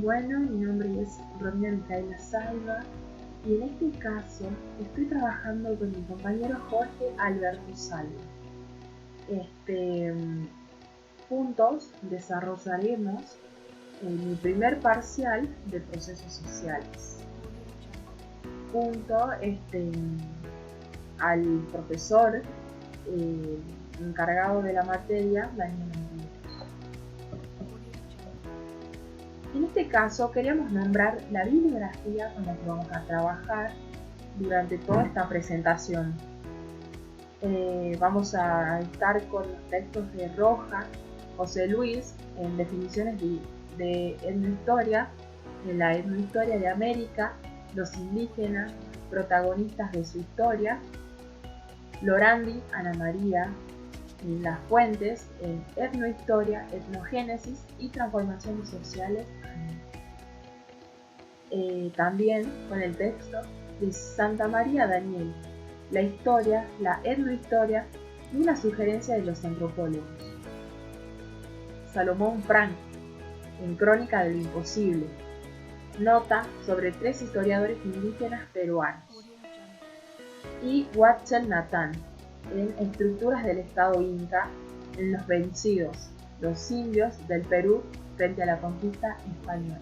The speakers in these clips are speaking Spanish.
Bueno, mi nombre es Romina Micaela Salva y en este caso estoy trabajando con mi compañero Jorge Alberto Salva. Juntos desarrollaremos mi primer parcial de procesos sociales. Junto al profesor encargado de la materia, Daniel. En este caso queríamos nombrar la bibliografía con la que vamos a trabajar durante toda esta presentación. Vamos a estar con los textos de Roja, José Luis, en definiciones de etnohistoria, en la etnohistoria de América, los indígenas, protagonistas de su historia, Lorandi, Ana María, las fuentes en etnohistoria, etnogénesis y transformaciones sociales. También con el texto de Santa María Daniel, la historia, la etnohistoria y una sugerencia de los antropólogos. Salomón Frank, en Crónica de lo Imposible, nota sobre 3 historiadores indígenas peruanos. Y Huachel Natán, en Estructuras del Estado Inca, en Los Vencidos, los indios del Perú frente a la conquista española.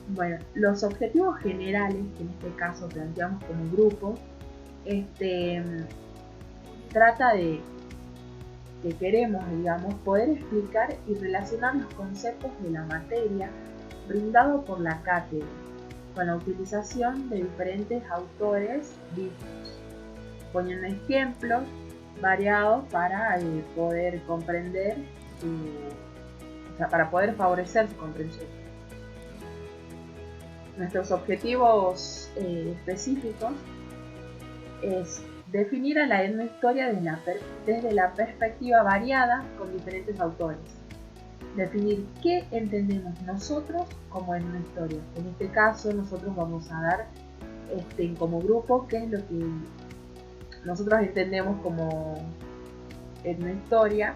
Bueno, los objetivos generales que en este caso planteamos como grupo, trata de que queremos, poder explicar y relacionar los conceptos de la materia brindado por la cátedra, con la utilización de diferentes autores bíblicos, poniendo ejemplos variados para poder comprender, para poder favorecer su comprensión. Nuestros objetivos específicos es definir a la etnohistoria desde la perspectiva variada con diferentes autores. Definir qué entendemos nosotros como etnohistoria. En este caso nosotros vamos a dar como grupo qué es lo que nosotros entendemos como etnohistoria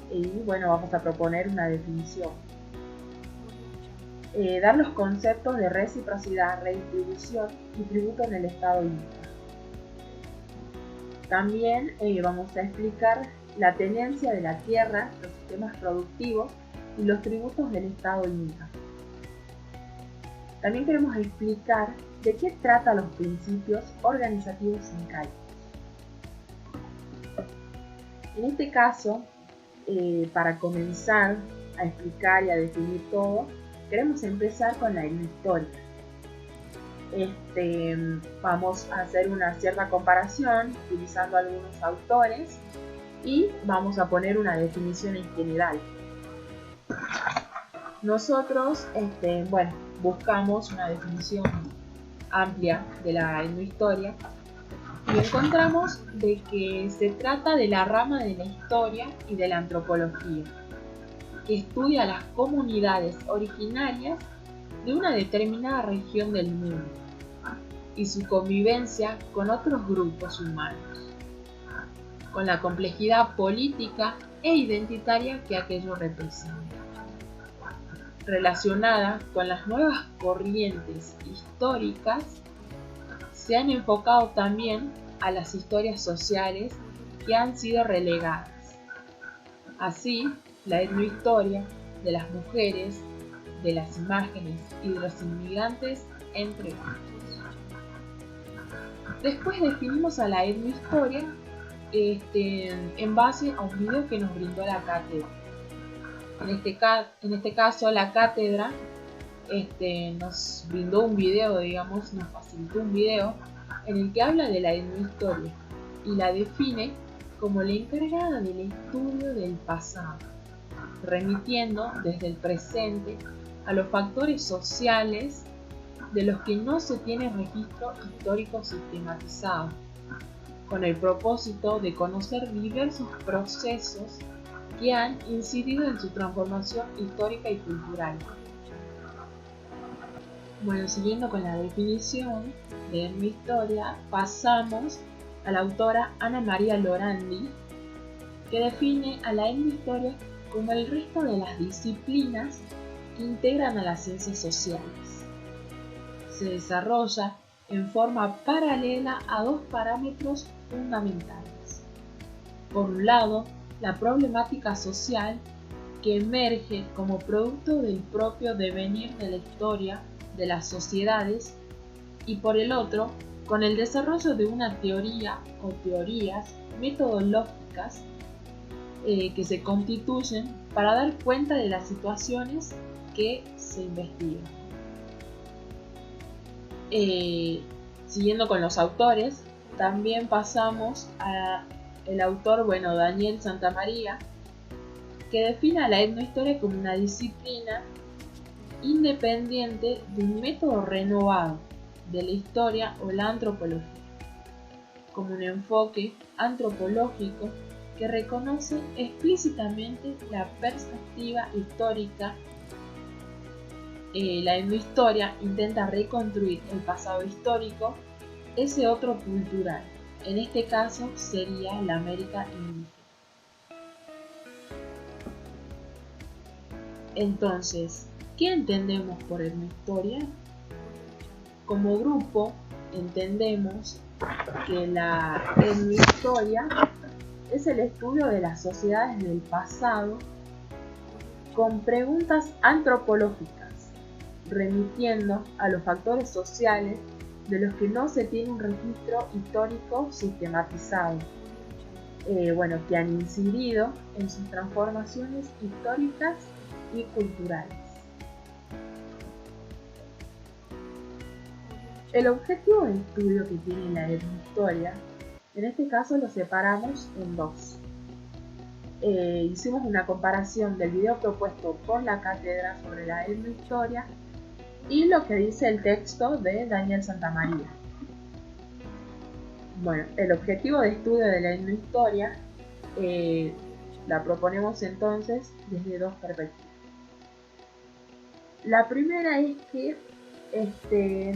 y bueno, vamos a proponer una definición. Dar los conceptos de reciprocidad, redistribución y tributo en el Estado Inca. También vamos a explicar la tenencia de la tierra, los sistemas productivos y los tributos del Estado Inca. También queremos explicar de qué trata los principios organizativos incaicos. En este caso, para comenzar a explicar y a definir todo, queremos empezar con la etnohistoria. Vamos a hacer una cierta comparación utilizando algunos autores y vamos a poner una definición en general. Nosotros buscamos una definición amplia de la etnohistoria y encontramos de que se trata de la rama de la historia y de la antropología, que estudia las comunidades originarias de una determinada región del mundo y su convivencia con otros grupos humanos, con la complejidad política e identitaria que aquello representa, relacionada con las nuevas corrientes históricas. Se han enfocado también a las historias sociales que han sido relegadas. Así, la etnohistoria de las mujeres, de las imágenes y de los inmigrantes, entre otros. Después definimos a la etnohistoria en base a un video que nos brindó la cátedra. En este caso, la cátedra nos brindó un video, nos facilitó un video en el que habla de la etnohistoria y la define como la encargada del estudio del pasado, remitiendo desde el presente a los factores sociales de los que no se tiene registro histórico sistematizado, con el propósito de conocer diversos procesos que han incidido en su transformación histórica y cultural. Bueno, siguiendo con la definición de etnohistoria, pasamos a la autora Ana María Lorandi, que define a la etnohistoria como el resto de las disciplinas que integran a las ciencias sociales. Se desarrolla en forma paralela a dos parámetros fundamentales. Por un lado, la problemática social que emerge como producto del propio devenir de la historia de las sociedades, y por el otro, con el desarrollo de una teoría o teorías metodológicas que se constituyen para dar cuenta de las situaciones que se investigan. Siguiendo con los autores, también pasamos al autor, Daniel Santamaría, que define a la etnohistoria como una disciplina independiente de un método renovado de la historia o la antropología, como un enfoque antropológico que reconoce explícitamente la perspectiva histórica. La etnohistoria intenta reconstruir el pasado histórico, ese otro cultural, en este caso sería la América indígena. Entonces, ¿qué entendemos por etnohistoria? Como grupo, entendemos que la etnohistoria es el estudio de las sociedades del pasado con preguntas antropológicas, remitiendo a los factores sociales de los que no se tiene un registro histórico sistematizado, que han incidido en sus transformaciones históricas y culturales. El objetivo de estudio que tiene la etnohistoria, en este caso lo separamos en dos. Hicimos una comparación del video propuesto por la cátedra sobre la etnohistoria y lo que dice el texto de Daniel Santamaría. El objetivo de estudio de la etnohistoria la proponemos entonces desde dos perspectivas. La primera es que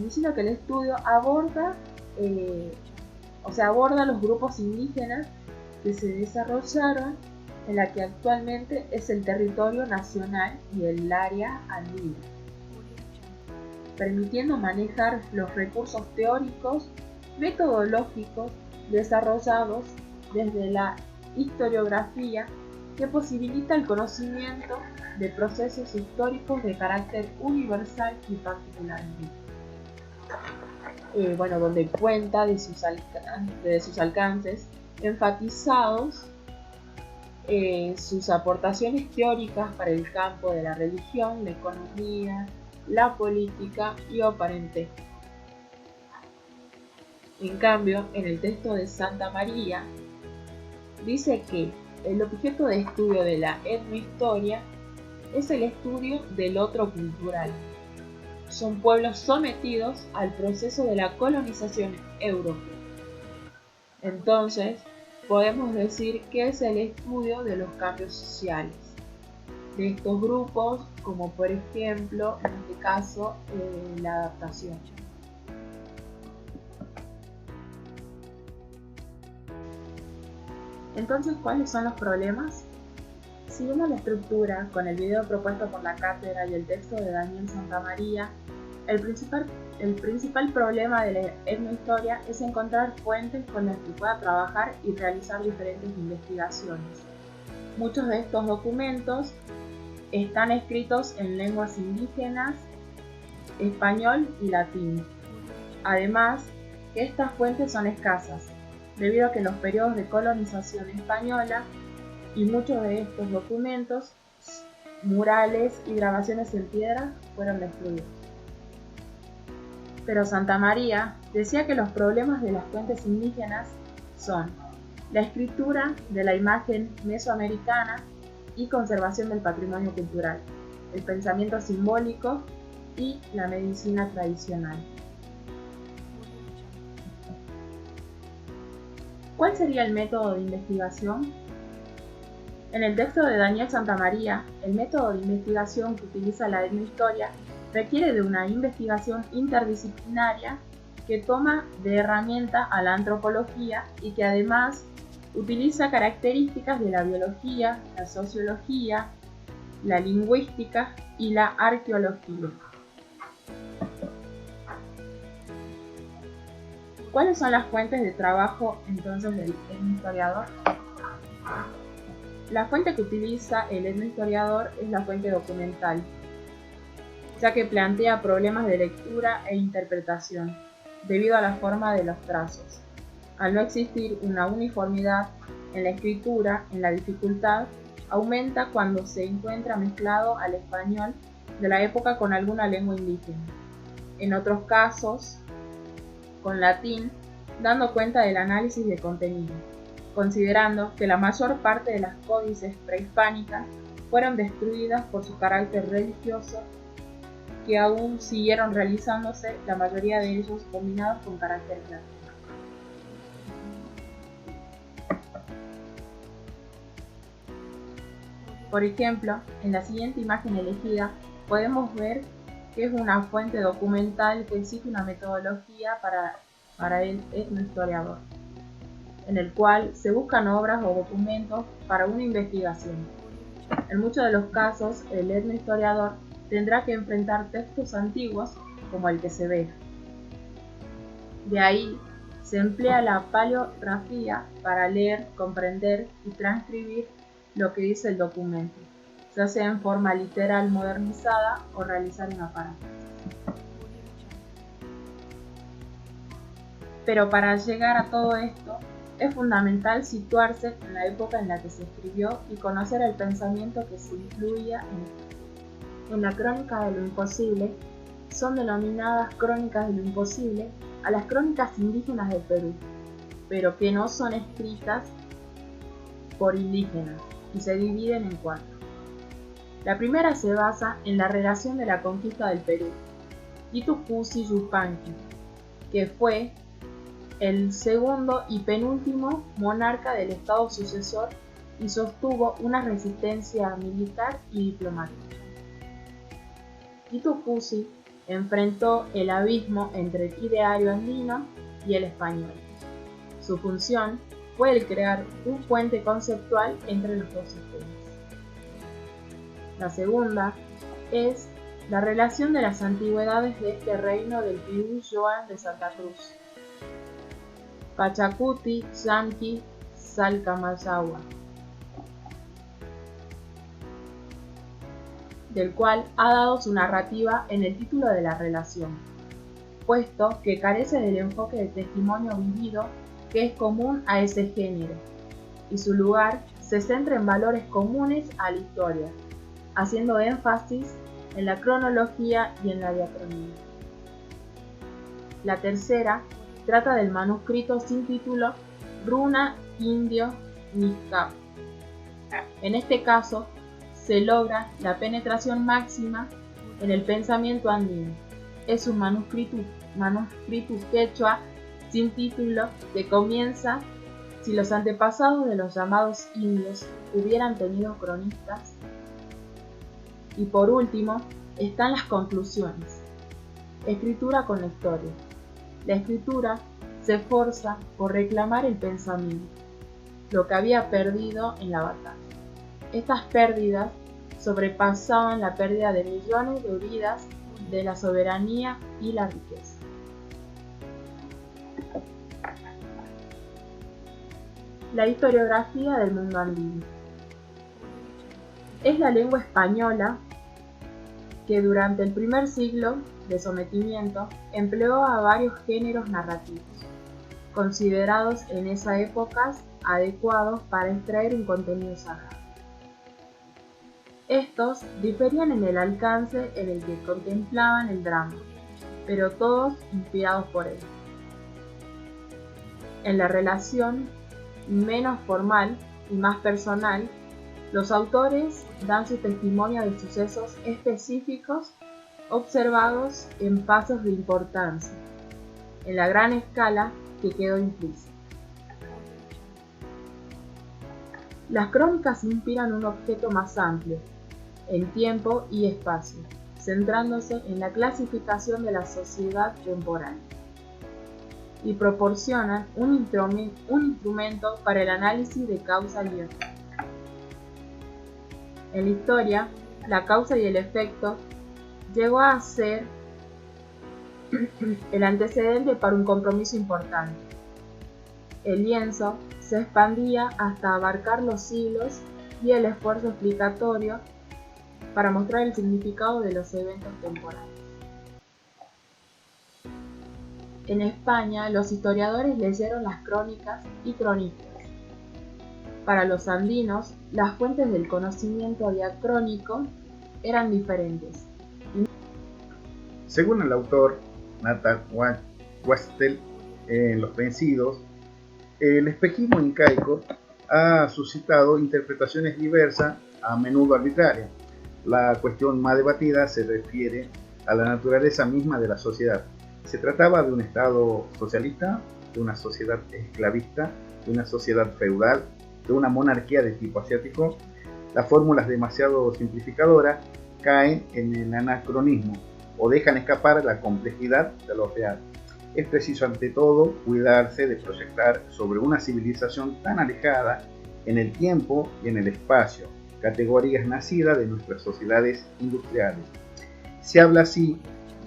diciendo que el estudio aborda los grupos indígenas que se desarrollaron en la que actualmente es el territorio nacional y el área andina, permitiendo manejar los recursos teóricos, metodológicos desarrollados desde la historiografía que posibilita el conocimiento de procesos históricos de carácter universal y particular, donde cuenta de sus alcances enfatizados, sus aportaciones teóricas para el campo de la religión, la economía, la política y o parentesco. En cambio, en el texto de Santamaría dice que el objeto de estudio de la etnohistoria es el estudio del otro cultural. Son pueblos sometidos al proceso de la colonización europea. Entonces, podemos decir que es el estudio de los cambios sociales de estos grupos, como por ejemplo, en este caso, la adaptación. Entonces, ¿cuáles son los problemas? Siguiendo la estructura con el video propuesto por la cátedra y el texto de Daniel Santamaría, el principal problema de la etnohistoria es encontrar fuentes con las que pueda trabajar y realizar diferentes investigaciones. Muchos de estos documentos están escritos en lenguas indígenas, español y latín. Además, que estas fuentes son escasas, debido a que los periodos de colonización española y muchos de estos documentos, murales y grabaciones en piedra fueron destruidos. Pero Santamaría decía que los problemas de las fuentes indígenas son la escritura de la imagen mesoamericana y conservación del patrimonio cultural, el pensamiento simbólico y la medicina tradicional. ¿Cuál sería el método de investigación? En el texto de Daniel Santamaría, el método de investigación que utiliza la etnohistoria requiere de una investigación interdisciplinaria que toma de herramienta a la antropología y que además Utiliza características de la biología, la sociología, la lingüística y la arqueología. ¿Cuáles son las fuentes de trabajo entonces del etnohistoriador? La fuente que utiliza el etnohistoriador es la fuente documental, ya que plantea problemas de lectura e interpretación, debido a la forma de los trazos. Al no existir una uniformidad en la escritura, en la dificultad aumenta cuando se encuentra mezclado al español de la época con alguna lengua indígena. En otros casos, con latín, dando cuenta del análisis de contenido, considerando que la mayor parte de las códices prehispánicas fueron destruidas por su carácter religioso, que aún siguieron realizándose, la mayoría de ellos combinados con carácter clásico. Por ejemplo, en la siguiente imagen elegida podemos ver que es una fuente documental que exige una metodología para el etnohistoriador, en el cual se buscan obras o documentos para una investigación. En muchos de los casos, el etnohistoriador tendrá que enfrentar textos antiguos como el que se ve. De ahí se emplea la paleografía para leer, comprender y transcribir lo que dice el documento, ya sea en forma literal modernizada o realizar una paráfrasis. Pero para llegar a todo esto, es fundamental situarse en la época en la que se escribió y conocer el pensamiento que se incluía en esta. En la Crónica de lo Imposible, son denominadas Crónicas de lo Imposible a las crónicas indígenas del Perú, pero que no son escritas por indígenas y se dividen en 4. La primera se basa en la relación de la conquista del Perú, Titu Cusi Yupanqui, que fue el segundo y penúltimo monarca del estado sucesor y sostuvo una resistencia militar y diplomática. Titu Cusi enfrentó el abismo entre el ideario andino y el español. Su función fue el crear un puente conceptual entre los dos sistemas. La segunda es la relación de las antigüedades de este reino del Pirú Joan de Santa Cruz, Pachacuti, Yanqui, Salcamayagua, del cual ha dado su narrativa en el título de la relación, puesto que carece del enfoque de testimonio vivido que es común a ese género, y su lugar se centra en valores comunes a la historia, haciendo énfasis en la cronología y en la diacronía. La tercera trata del manuscrito sin título Runa Indio Niscao. En este caso, se logra la penetración máxima en el pensamiento andino. Es un manuscrito quechua sin título que comienza: si los antepasados de los llamados indios hubieran tenido cronistas. Y por último, están las conclusiones. Escritura con la historia. La escritura se esforza por reclamar el pensamiento, lo que había perdido en la batalla. Estas pérdidas sobrepasaban la pérdida de millones de vidas, de la soberanía y la riqueza. La historiografía del mundo andino. Es la lengua española que durante el primer siglo de sometimiento empleó a varios géneros narrativos, considerados en esa época adecuados para extraer un contenido sagrado. Estos diferían en el alcance en el que contemplaban el drama, pero todos inspirados por él. En la relación menos formal y más personal, los autores dan su testimonio de sucesos específicos observados en pasos de importancia, en la gran escala que quedó implícita. Las crónicas inspiran un objeto más amplio, en tiempo y espacio, centrándose en la clasificación de la sociedad temporal. y proporcionan un instrumento para el análisis de causa y efecto. En la historia, la causa y el efecto llegó a ser el antecedente para un compromiso importante. El lienzo se expandía hasta abarcar los siglos y el esfuerzo explicatorio para mostrar el significado de los eventos temporales. En España, los historiadores leyeron las crónicas y cronistas. Para los andinos, las fuentes del conocimiento diacrónico eran diferentes. Según el autor Nathan Westel, en Los Vencidos, el espejismo incaico ha suscitado interpretaciones diversas, a menudo arbitrarias. La cuestión más debatida se refiere a la naturaleza misma de la sociedad. ¿Se trataba de un Estado socialista, de una sociedad esclavista, de una sociedad feudal, de una monarquía de tipo asiático? Las fórmulas demasiado simplificadoras caen en el anacronismo o dejan escapar la complejidad de lo real. Es preciso ante todo cuidarse de proyectar sobre una civilización tan alejada en el tiempo y en el espacio, categorías nacidas de nuestras sociedades industriales. Se habla así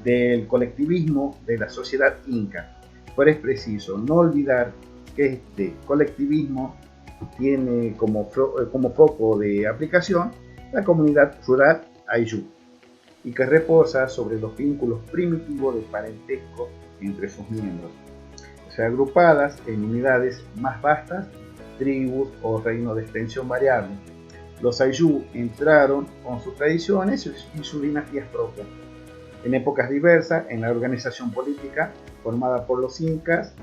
del colectivismo de la sociedad inca, pero es preciso no olvidar que este colectivismo tiene como foco de aplicación la comunidad rural Ayllu, y que reposa sobre los vínculos primitivos de parentesco entre sus miembros, o sea, agrupadas en unidades más vastas, tribus o reinos de extensión variable. Los Ayllu entraron con sus tradiciones y sus dinastías propias, en épocas diversas, en la organización política formada por los incas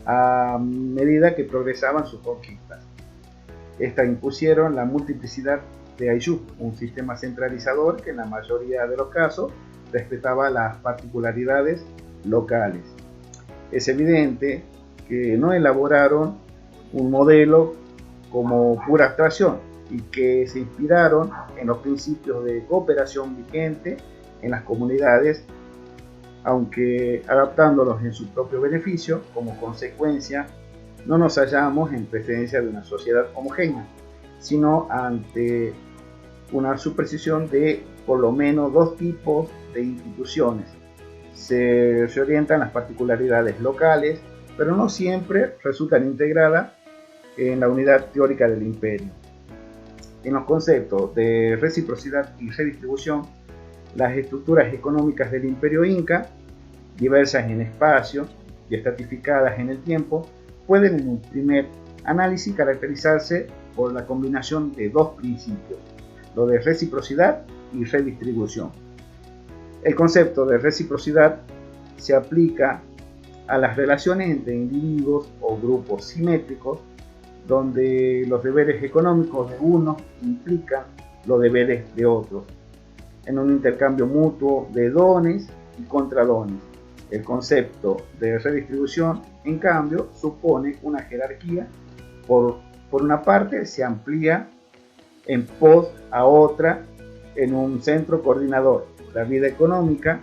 a medida que progresaban sus conquistas. Estas impusieron la multiplicidad de Ayllu, un sistema centralizador que en la mayoría de los casos respetaba las particularidades locales. Es evidente que no elaboraron un modelo como pura abstracción y que se inspiraron en los principios de cooperación vigentes en las comunidades, aunque adaptándolos en su propio beneficio. Como consecuencia, no nos hallamos en presencia de una sociedad homogénea, sino ante una superposición de por lo menos dos tipos de instituciones. Se orientan las particularidades locales, pero no siempre resultan integradas en la unidad teórica del imperio. En los conceptos de reciprocidad y redistribución, las estructuras económicas del imperio inca, diversas en espacio y estratificadas en el tiempo, pueden en un primer análisis caracterizarse por la combinación de dos principios, lo de reciprocidad y redistribución. El concepto de reciprocidad se aplica a las relaciones entre individuos o grupos simétricos, donde los deberes económicos de unos implican los deberes de otros, en un intercambio mutuo de dones y contradones. El concepto de redistribución, en cambio, supone una jerarquía. Por una parte, se amplía en pos a otra en un centro coordinador. La vida económica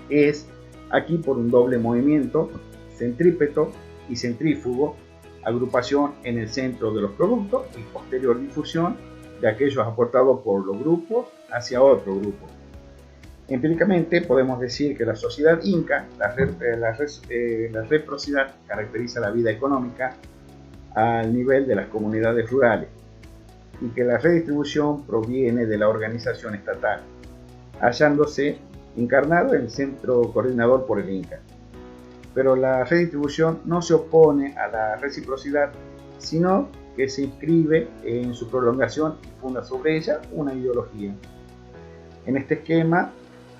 es aquí por un doble movimiento, centrípeto y centrífugo, agrupación en el centro de los productos y posterior difusión de aquellos aportados por los grupos hacia otro grupo. Empíricamente podemos decir que la sociedad inca, la reciprocidad caracteriza la vida económica al nivel de las comunidades rurales y que la redistribución proviene de la organización estatal, hallándose encarnado en el centro coordinador por el Inca. Pero la redistribución no se opone a la reciprocidad, sino que se inscribe en su prolongación y funda sobre ella una ideología. En este esquema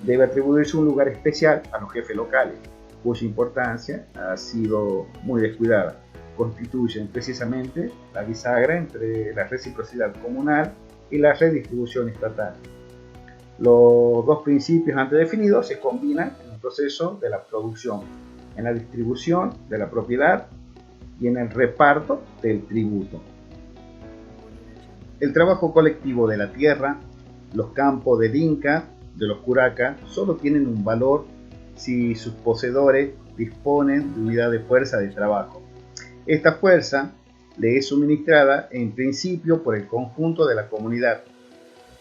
debe atribuirse un lugar especial a los jefes locales, cuya importancia ha sido muy descuidada. Constituyen precisamente la bisagra entre la reciprocidad comunal y la redistribución estatal. Los dos principios antes definidos se combinan en el proceso de la producción, en la distribución de la propiedad y en el reparto del tributo. El trabajo colectivo de la tierra, los campos del Inca, de los Curaca, solo tienen un valor si sus poseedores disponen de unidad de fuerza de trabajo. Esta fuerza le es suministrada en principio por el conjunto de la comunidad.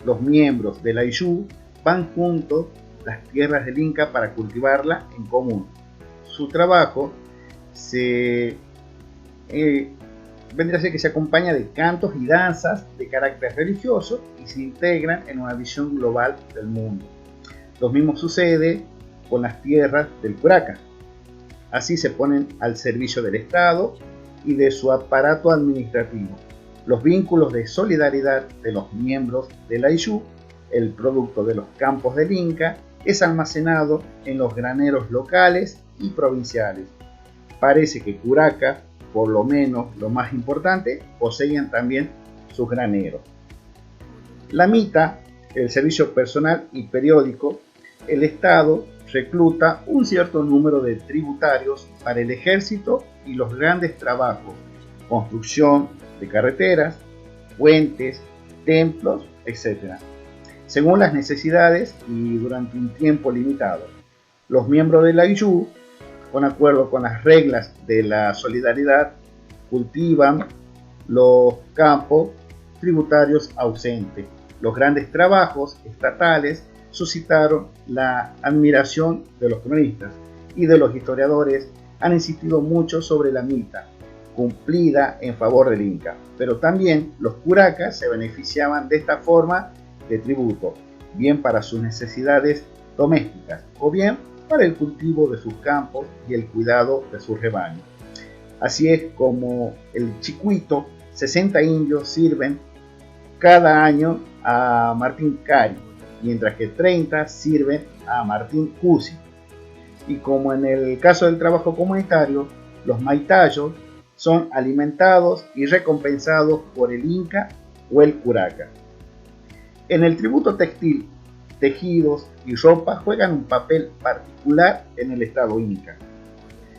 Los miembros de la Ayllu van juntos las tierras del Inca para cultivarla en común. Su trabajo vendría a ser que se acompaña de cantos y danzas de carácter religioso y se integran en una visión global del mundo. Lo mismo sucede con las tierras del Curaca. Así se ponen al servicio del Estado y de su aparato administrativo. Los vínculos de solidaridad de los miembros de la Ayllu, el producto de los campos del Inca, es almacenado en los graneros locales y provinciales. Parece que Curaca, por lo menos lo más importante, poseían también sus graneros. La mita, el servicio personal y periódico, el Estado recluta un cierto número de tributarios para el ejército y los grandes trabajos, construcción de carreteras, puentes, templos, etc., según las necesidades y durante un tiempo limitado. Los miembros de la Ayllu, con acuerdo con las reglas de la solidaridad, cultivan los campos tributarios ausentes. Los grandes trabajos estatales suscitaron la admiración de los cronistas y de los historiadores. Han insistido mucho sobre la mita cumplida en favor del Inca, pero también los curacas se beneficiaban de esta forma de tributo, bien para sus necesidades domésticas o bien para el cultivo de sus campos y el cuidado de sus rebaños. Así es como el Chicuito, 60 indios sirven cada año a Martín Cari, mientras que 30 sirven a Martín Cusi. Y como en el caso del trabajo comunitario, los maitayos son alimentados y recompensados por el Inca o el Curaca. En el tributo textil, tejidos y ropa juegan un papel particular en el Estado Inca.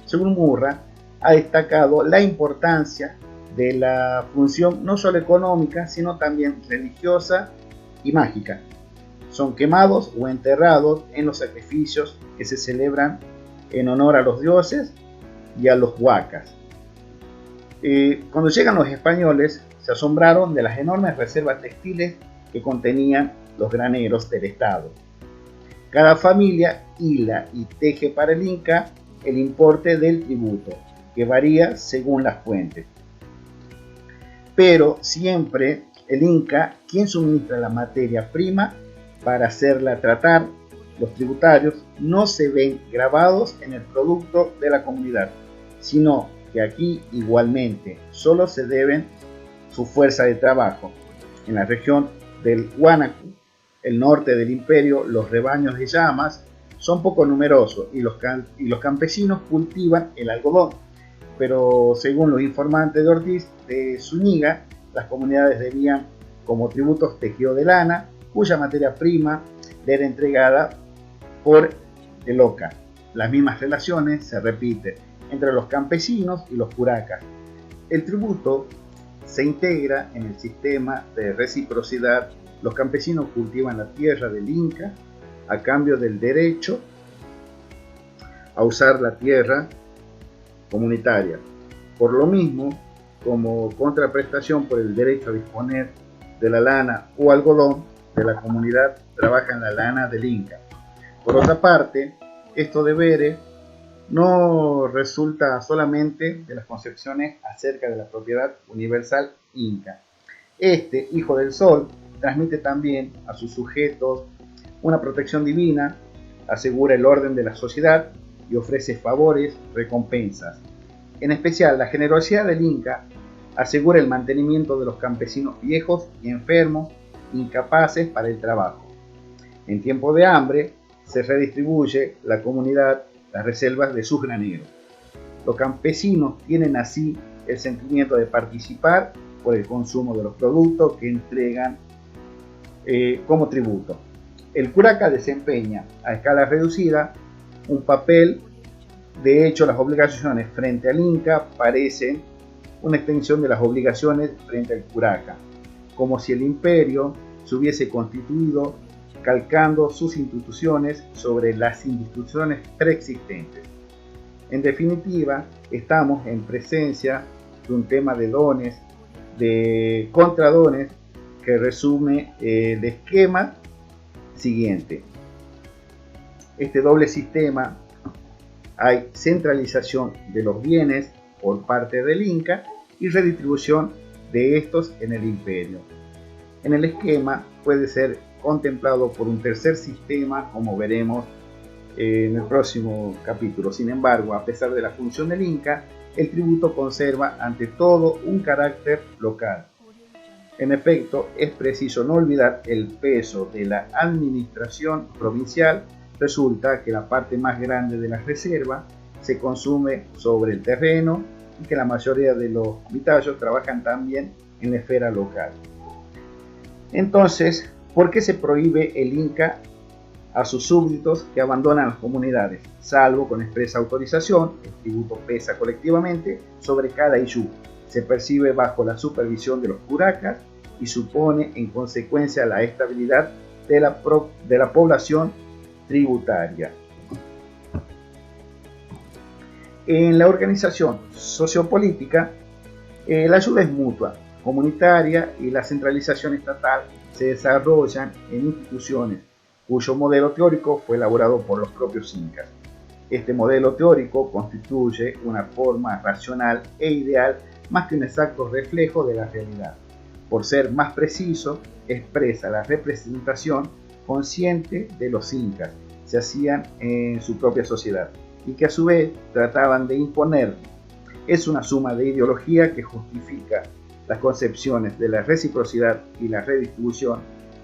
Según Murra, ha destacado la importancia de la función no solo económica, sino también religiosa y mágica. Son quemados o enterrados en los sacrificios que se celebran en honor a los dioses y a los huacas. Cuando llegan los españoles, se asombraron de las enormes reservas textiles que contenían los graneros del Estado. Cada familia hila y teje para el Inca el importe del tributo, que varía según las fuentes. Pero siempre el Inca quien suministra la materia prima para hacerla tratar. Los tributarios no se ven grabados en el producto de la comunidad, sino que aquí igualmente solo se deben su fuerza de trabajo. En la región del Huánuco, el norte del imperio, los rebaños de llamas son poco numerosos y los campesinos cultivan el algodón, pero según los informantes de Ortiz de Zúñiga, las comunidades debían como tributos tejido de lana, cuya materia prima le era entregada por el Oca. Las mismas relaciones se repiten entre los campesinos y los curacas. El tributo se integra en el sistema de reciprocidad. Los campesinos cultivan la tierra del Inca a cambio del derecho a usar la tierra comunitaria. Por lo mismo, como contraprestación por el derecho a disponer de la lana o algodón de la comunidad, trabaja en la lana del Inca. Por otra parte, estos deberes no resulta solamente de las concepciones acerca de la propiedad universal inca. Este, hijo del sol, transmite también a sus sujetos una protección divina, asegura el orden de la sociedad y ofrece favores, recompensas. En especial, la generosidad del Inca asegura el mantenimiento de los campesinos viejos y enfermos, incapaces para el trabajo. En tiempo de hambre, se redistribuye la comunidad las reservas de sus graneros. Los campesinos tienen así el sentimiento de participar por el consumo de los productos que entregan como tributo. El curaca desempeña a escala reducida un papel. De hecho, las obligaciones frente al Inca parecen una extensión de las obligaciones frente al curaca, como si el imperio se hubiese constituido calcando sus instituciones sobre las instituciones preexistentes. En definitiva, estamos en presencia de un tema de dones, de contradones, que resume el esquema siguiente. Este doble sistema: hay centralización de los bienes por parte del Inca y redistribución de estos en el imperio. En el esquema puede ser contemplado por un tercer sistema, como veremos en el próximo capítulo. Sin embargo, a pesar de la función del Inca, el tributo conserva ante todo un carácter local. En efecto, es preciso no olvidar el peso de la administración provincial. Resulta que la parte más grande de la reserva se consume sobre el terreno y que la mayoría de los vitayos trabajan también en la esfera local. Entonces, ¿por qué se prohíbe el Inca a sus súbditos que abandonan las comunidades? Salvo con expresa autorización, el tributo pesa colectivamente sobre cada iyú. Se percibe bajo la supervisión de los curacas y supone en consecuencia la estabilidad de la población tributaria. En la organización sociopolítica, la ayuda es mutua, comunitaria, y la centralización estatal se desarrollan en instituciones cuyo modelo teórico fue elaborado por los propios incas. Este modelo teórico constituye una forma racional e ideal más que un exacto reflejo de la realidad. Por ser más preciso, expresa la representación consciente de los incas se hacían en su propia sociedad y que a su vez trataban de imponer. Es una suma de ideología que justifica las concepciones de la reciprocidad y la redistribución.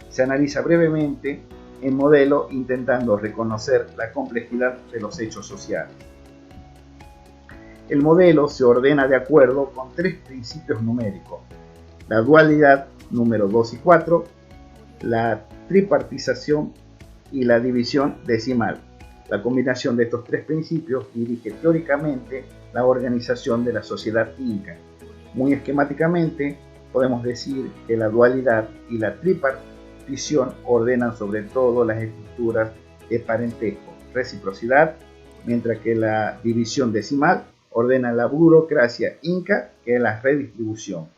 Se analiza brevemente el modelo intentando reconocer la complejidad de los hechos sociales. El modelo se ordena de acuerdo con tres principios numéricos: la dualidad número 2 y 4, la tripartización y la división decimal. La combinación de estos tres principios dirige teóricamente la organización de la sociedad inca. Muy esquemáticamente, podemos decir que la dualidad y la tripartición ordenan sobre todo las estructuras de parentesco, reciprocidad, mientras que la división decimal ordena la burocracia inca, que es la redistribución.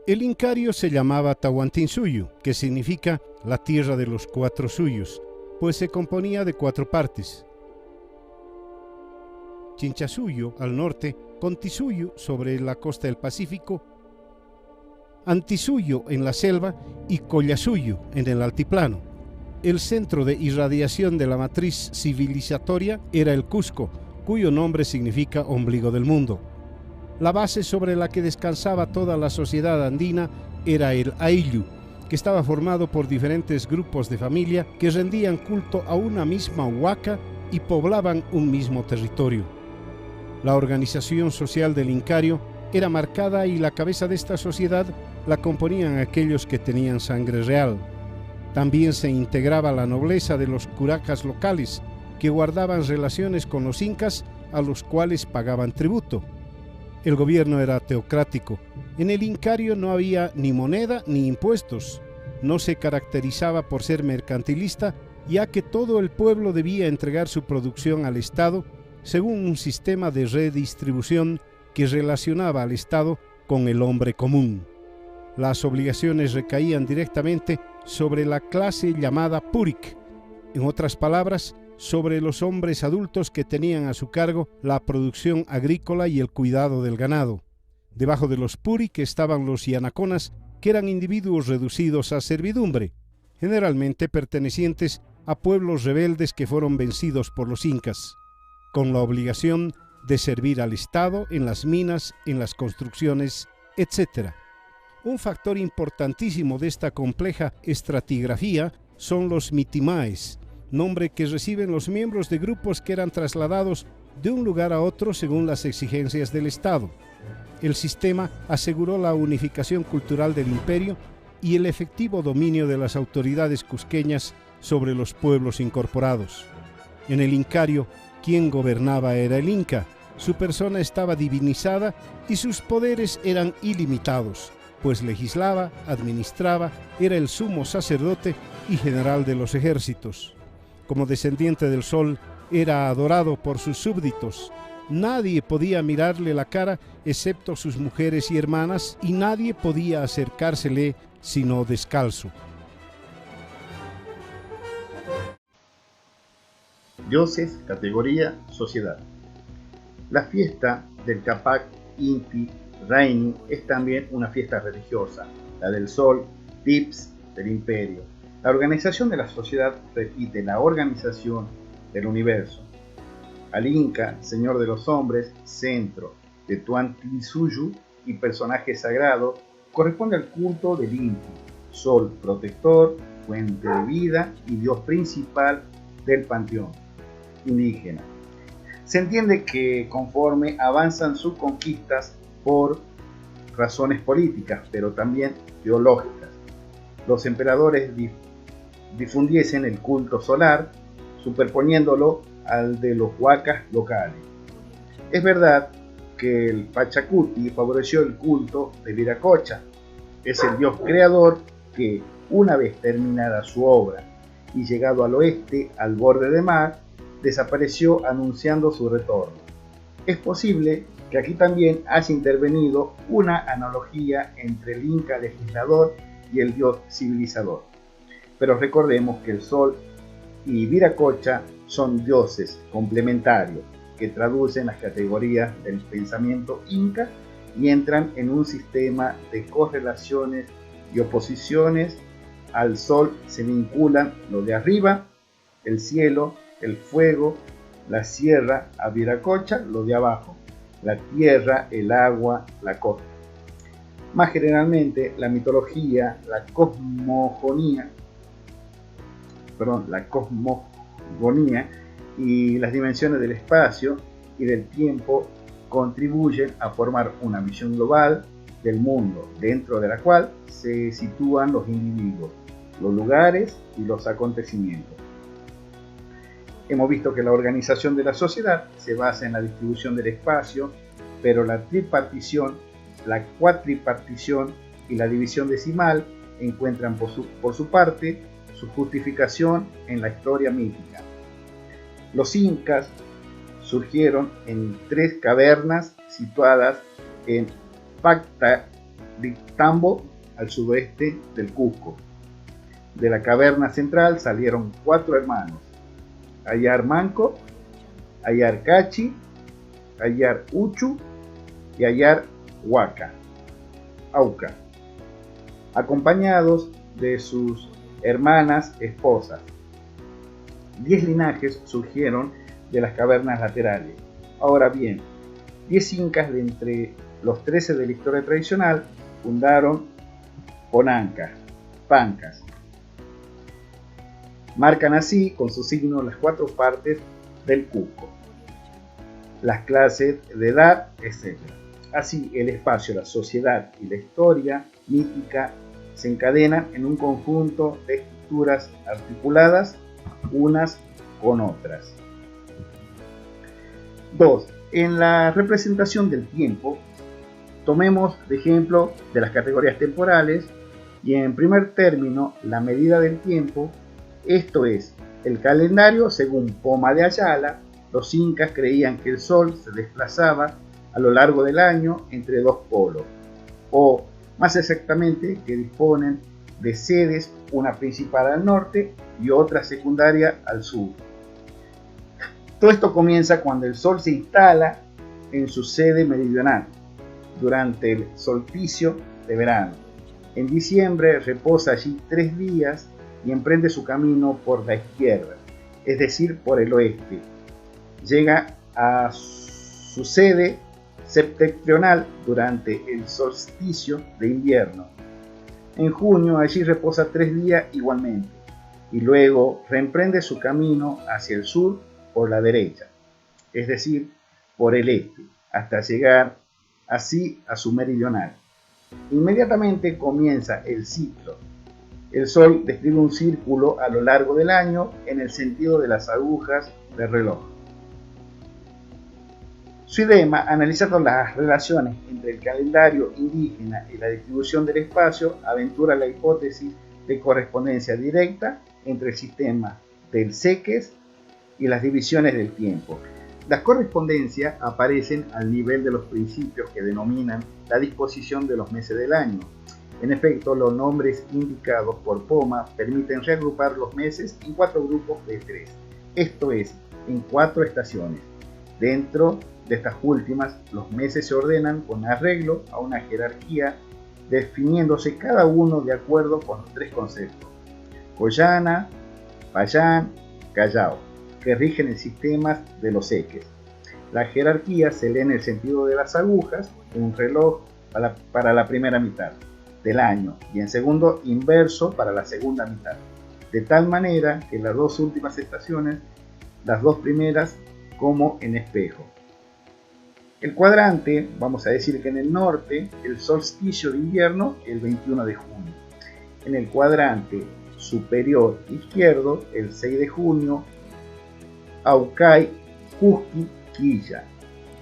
El incario se llamaba Tahuantinsuyo, que significa la tierra de los cuatro suyos, pues se componía de cuatro partes: Chinchasuyo al norte, Contisuyo sobre la costa del Pacífico, Antisuyo en la selva y Collasuyo en el altiplano. El centro de irradiación de la matriz civilizatoria era el Cusco, cuyo nombre significa ombligo del mundo. La base sobre la que descansaba toda la sociedad andina era el Ayllu, que estaba formado por diferentes grupos de familia que rendían culto a una misma huaca y poblaban un mismo territorio. La organización social del incario era marcada y la cabeza de esta sociedad la componían aquellos que tenían sangre real. También se integraba la nobleza de los curacas locales, que guardaban relaciones con los incas, a los cuales pagaban tributo. El gobierno era teocrático. En el incario no había ni moneda ni impuestos. No se caracterizaba por ser mercantilista, ya que todo el pueblo debía entregar su producción al Estado según un sistema de redistribución que relacionaba al Estado con el hombre común. Las obligaciones recaían directamente sobre la clase llamada Purik, en otras palabras, sobre los hombres adultos que tenían a su cargo la producción agrícola y el cuidado del ganado. Debajo de los Purik estaban los yanaconas, que eran individuos reducidos a servidumbre, generalmente pertenecientes a pueblos rebeldes que fueron vencidos por los incas, con la obligación de servir al Estado en las minas, en las construcciones, etc. Un factor importantísimo de esta compleja estratigrafía son los mitimaes, nombre que reciben los miembros de grupos que eran trasladados de un lugar a otro según las exigencias del Estado. El sistema aseguró la unificación cultural del imperio y el efectivo dominio de las autoridades cusqueñas sobre los pueblos incorporados. En el incario, quien gobernaba era el inca, Su persona estaba divinizada y sus poderes eran ilimitados, pues legislaba, administraba, era el sumo sacerdote y general de los ejércitos. Como descendiente del sol, era adorado por sus súbditos. Nadie podía mirarle la cara excepto sus mujeres y hermanas, y nadie podía acercársele sino descalzo. Dioses, categoría, sociedad. La fiesta del Capac Inti Raymi es también una fiesta religiosa, la del sol, Dips del imperio. La organización de la sociedad repite la organización del universo. Al Inca, señor de los hombres, centro de Tuantinsuyu y personaje sagrado, corresponde al culto del Inti, sol protector, fuente de vida y dios principal del panteón indígena. Se entiende que conforme avanzan sus conquistas por razones políticas, pero también teológicas, los emperadores difundiesen el culto solar, superponiéndolo al de los huacas locales. Es verdad que el Pachacuti favoreció el culto de Viracocha. Es el dios creador que, una vez terminada su obra y llegado al oeste, al borde de mar, desapareció anunciando su retorno. Es posible que aquí también haya intervenido una analogía entre el Inca legislador y el dios civilizador. Pero recordemos que el sol y Viracocha son dioses complementarios que traducen las categorías del pensamiento inca y entran en un sistema de correlaciones y oposiciones. Al sol se vinculan lo de arriba, el cielo, el fuego, la sierra; a Viracocha lo de abajo, la tierra, el agua, la costa. Más generalmente, la mitología, la cosmogonía y las dimensiones del espacio y del tiempo contribuyen a formar una visión global del mundo, dentro de la cual se sitúan los individuos, los lugares y los acontecimientos. Hemos visto que la organización de la sociedad se basa en la distribución del espacio, pero la tripartición, la cuatripartición y la división decimal encuentran por su parte su justificación en la historia mítica. Los incas surgieron en 3 cavernas situadas en Pactactambo, al sudoeste del Cusco. De la caverna central salieron 4 hermanos: Ayar Manco, Ayar Cachi, Ayar Uchu y Ayar Auca, acompañados de sus hermanas esposas. 10 linajes surgieron de las cavernas laterales. Ahora bien, 10 incas de entre los 13 de la historia tradicional fundaron Pancas. Marcan así con su signo las 4 partes del Cusco, las clases de edad, etc. Así, el espacio, la sociedad y la historia mítica se encadenan en un conjunto de estructuras articuladas unas con otras. 2. En la representación del tiempo, tomemos de ejemplo de las categorías temporales y, en primer término, la medida del tiempo, esto es, el calendario. Según Poma de Ayala, los incas creían que el sol se desplazaba a lo largo del año entre 2 polos, o más exactamente que disponen de sedes, una principal al norte y otra secundaria al sur. Todo esto comienza cuando el sol se instala en su sede meridional, durante el solsticio de verano. En diciembre reposa allí 3 días y emprende su camino por la izquierda, es decir, por el oeste. Llega a su sede septentrional durante el solsticio de invierno. En junio allí reposa 3 días igualmente, y luego reemprende su camino hacia el sur por la derecha, es decir, por el este, hasta llegar así a su meridional. Inmediatamente comienza el ciclo. El sol describe un círculo a lo largo del año en el sentido de las agujas del reloj. Suidema, analizando las relaciones entre el calendario indígena y la distribución del espacio, aventura la hipótesis de correspondencia directa entre el sistema del seques y las divisiones del tiempo. Las correspondencias aparecen al nivel de los principios que denominan la disposición de los meses del año. En efecto, los nombres indicados por Poma permiten reagrupar los meses en 4 grupos de 3, esto es, en 4 estaciones. Dentro de estas últimas, los meses se ordenan con arreglo a una jerarquía, definiéndose cada uno de acuerdo con los 3 conceptos: Collana, Payán, Callao, que rigen el sistema de los seques. La jerarquía se lee en el sentido de las agujas en un reloj para la primera mitad del año y en segundo inverso para la segunda mitad, de tal manera que las 2 últimas estaciones, las 2 primeras como en espejo. El cuadrante, vamos a decir que en el norte, el solsticio de invierno, el 21 de junio. En el cuadrante superior izquierdo, el 6 de junio, Aucay, Cusqui, Quilla,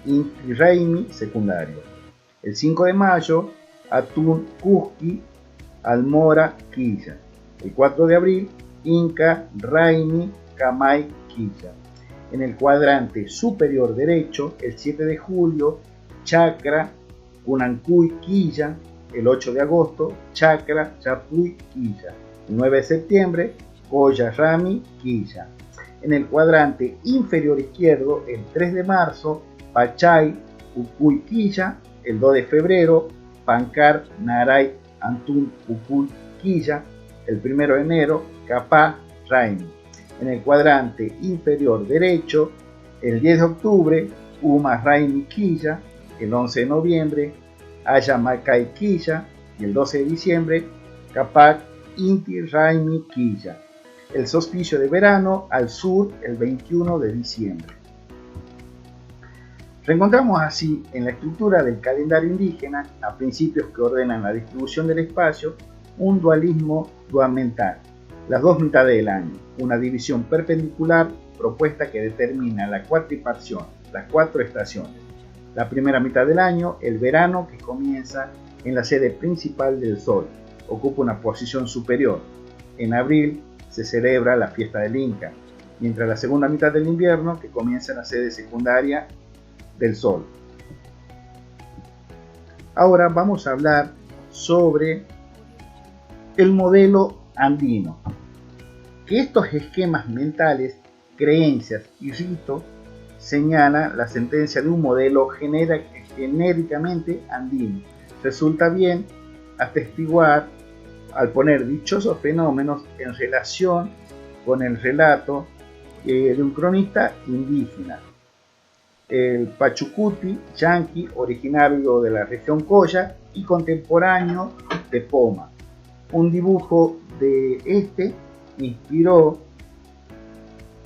Inti Raymi, secundario. El 5 de mayo, Atún, Cusqui, Almora, Quilla. El 4 de abril, Inca, Raymi, Camay, Quilla. En el cuadrante superior derecho, el 7 de julio, Chacra, Cunancuy, Quilla. El 8 de agosto, Chacra, Chapuy, Quilla. El 9 de septiembre, Coya, Rami, Quilla. En el cuadrante inferior izquierdo, el 3 de marzo, Pachay, Ucuy, Quilla. El 2 de febrero, Pancar, Naray, Antún, Ucuy, Quilla. El 1 de enero, Capá, Raimi. En el cuadrante inferior derecho, el 10 de octubre, Uma, Raimi, Quilla. El 11 de noviembre, Ayamacay, Quilla. Y el 12 de diciembre, Capac, Inti, Raimi, Quilla. El solsticio de verano al sur, el 21 de diciembre. Reencontramos así en la estructura del calendario indígena, a principios que ordenan la distribución del espacio, un dualismo duamental, las 2 mitades del año, una división perpendicular propuesta que determina la cuatripartición, las 4 estaciones. La primera mitad del año, el verano, que comienza en la sede principal del Sol, ocupa una posición superior. En abril se celebra la fiesta del Inca, mientras la segunda mitad del invierno, que comienza en la sede secundaria del Sol. Ahora vamos a hablar sobre el modelo andino, que estos esquemas mentales, creencias y ritos señala la sentencia de un modelo genéricamente andino. Resulta bien atestiguar al poner dichosos fenómenos en relación con el relato de un cronista indígena, el Pachucuti yanqui, originario de la región Coya y contemporáneo de Poma. Un dibujo de este inspiró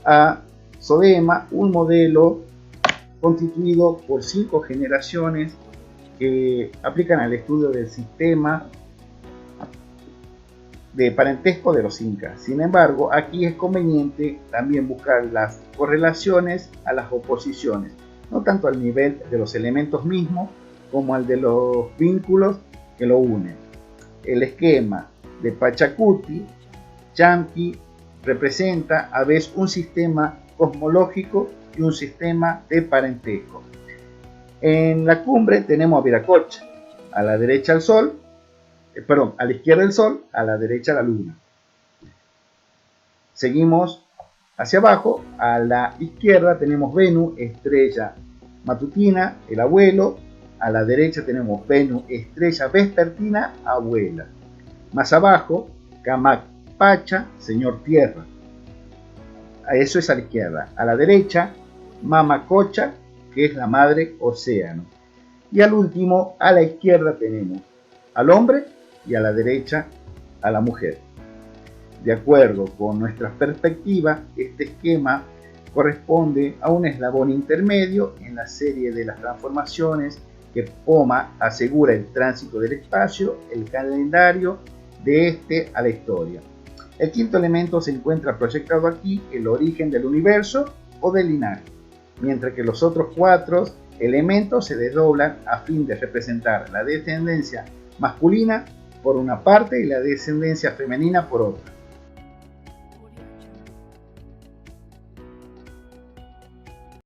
a Sodema, un modelo constituido por 5 generaciones que aplican al estudio del sistema de parentesco de los incas. Sin embargo, aquí es conveniente también buscar las correlaciones a las oposiciones, no tanto al nivel de los elementos mismos como al de los vínculos que lo unen. El esquema de Pachacuti yanqui representa a veces un sistema cosmológico y un sistema de parentesco. En la cumbre tenemos a Viracocha, a la derecha el Sol, a la izquierda el Sol, a la derecha la Luna. Seguimos hacia abajo, a la izquierda tenemos Venus, estrella matutina, el abuelo. A la derecha tenemos Venus, estrella vespertina, abuela. Más abajo, Camac Pacha, señor tierra. Eso es a la izquierda. A la derecha, Mama Cocha, que es la madre océano. Y al último, a la izquierda tenemos al hombre y a la derecha a la mujer. De acuerdo con nuestra perspectiva, este esquema corresponde a un eslabón intermedio en la serie de las transformaciones que Poma asegura el tránsito del espacio, el calendario de este a la historia. El quinto elemento se encuentra proyectado aquí, el origen del universo o del linaje, mientras que los otros 4 elementos se desdoblan a fin de representar la descendencia masculina por una parte y la descendencia femenina por otra.